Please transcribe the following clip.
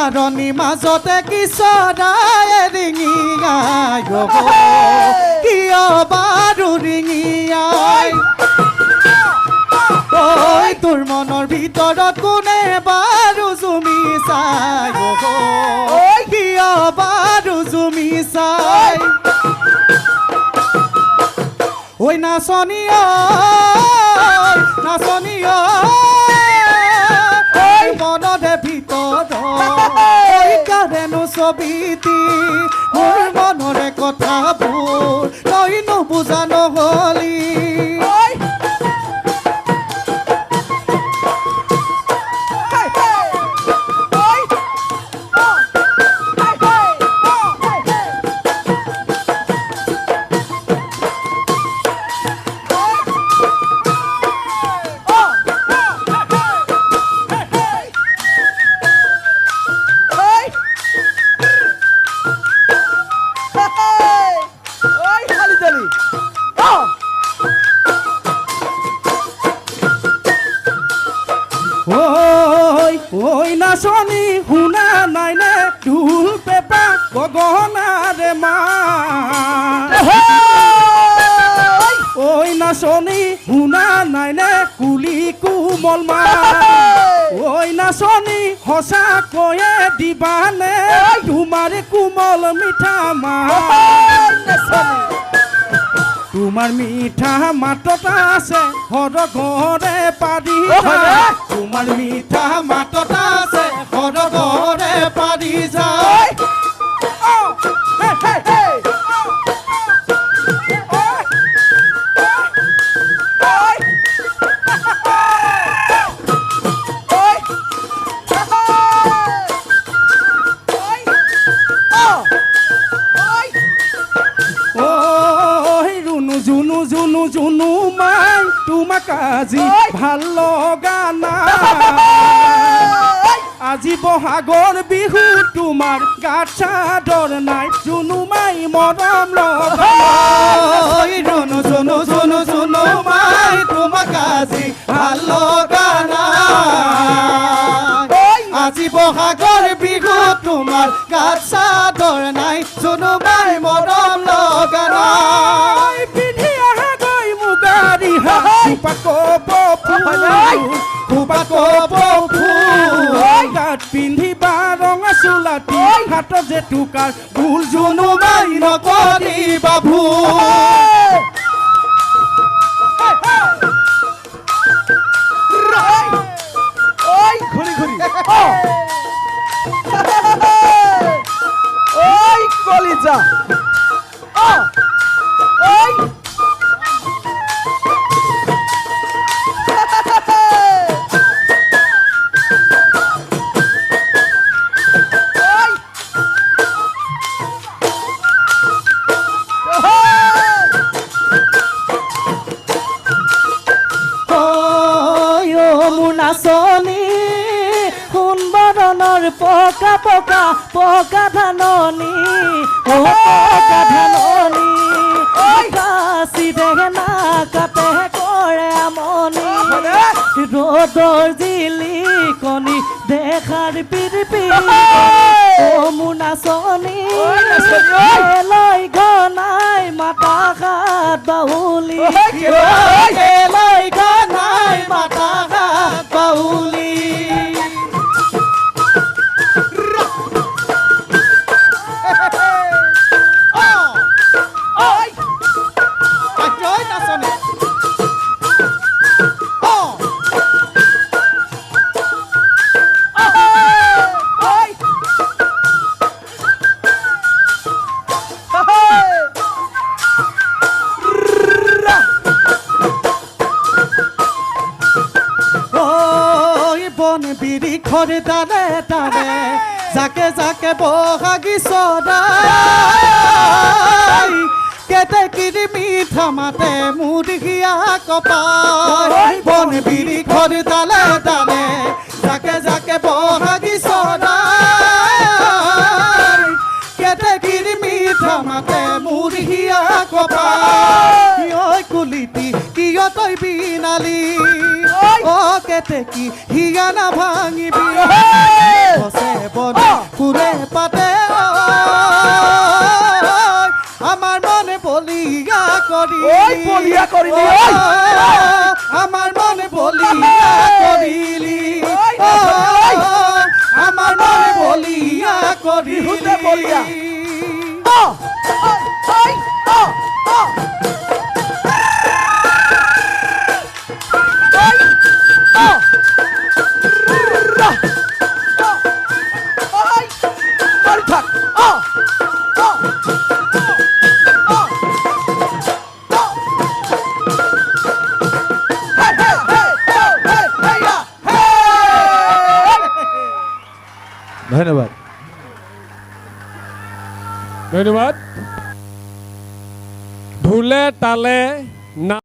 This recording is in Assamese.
মাৰণি মাজতে কিশোৰাই ৰিঙিয়াই কিয় বাৰু ৰিঙিয়াই ঐ তোৰ মনৰ ভিতৰত কোনে বাৰু জুমি চাই কিয় বাৰু জুমি চাই ঐ নাচনী নাচনী মনতে ভিতৰত কাৰেনো ছবিটি মোৰ মনৰে কথাবোৰ তই নুবুজা নহলি ঐ নাচনী শুনা নাই নে ঢোল পেঁপা গগনাৰে মাত ঐ নাচনী শুনা নাই নে কুলি কোমল মাত ঐ নাচনী সঁচাকৈয়ে দিবানে তোমাৰ কোমল মিঠা মাত তোমাৰ মিঠা মাতত আছে সৰগৰে পাৰি তোমাৰ মিঠা মাতত আছে সৰগৰে পাৰি যায় জুনু মাই তোমাক আজি ভাল লগা নাই আজি বহাগৰ বিহু তোমাৰ গাত চাদৰ নাই জুনু মাই মৰম লগা জুনু জুনু জুনু জুনু মাই তোমাক আজি ভাল লগা নাই আজি বহাগৰ বিহু তোমাৰ গাত চাদৰ নাই জুনু মাই মৰম লগা নাই গাত পিন্ধিবা ৰঙা চোলাটি হাতত যে টুকাৰ ভুল জুনু মাই নকৰিবা ভুল ঘূৰি ঘূৰি কলিজা নাচনী সুন্দৰণৰ পকা পকা পকা ধাননি পকা ধাননি কাচি দেহে না কাটে কৰে আমনি ৰ'দৰ জিলিকনি দেখাৰ পিৰিপি মোৰ নাচনী লৈ ঘনাই মাতা হাত বাহুলি লৈ ঘনাই মাতা হাত বাহুলি বিৰিখৰ তাৰে তাৰে যাকে যাকে বহাগী চৰাই কেতেকীৰ মিঠা মাতে মুৰ্গিয়া কপাই বন বিৰিখৰ তালে তালে যাকে যাকে বহাগী চৰাই কেতেকীৰ মিঠা মাতে মুৰ্গিয়া কপাই ঐ কুলিটি কিয় তই বিনালি ও কেতেকী হিয়া না ভাঙিবি বসে বনে কৰিলি আমাৰ মনে বলিয়া কৰিলি আমাৰ মনে বলিয়া কৰিলি বিহুতে বলিয়া ধন্যবাদ ধন্যবাদ ঢোলে তালে না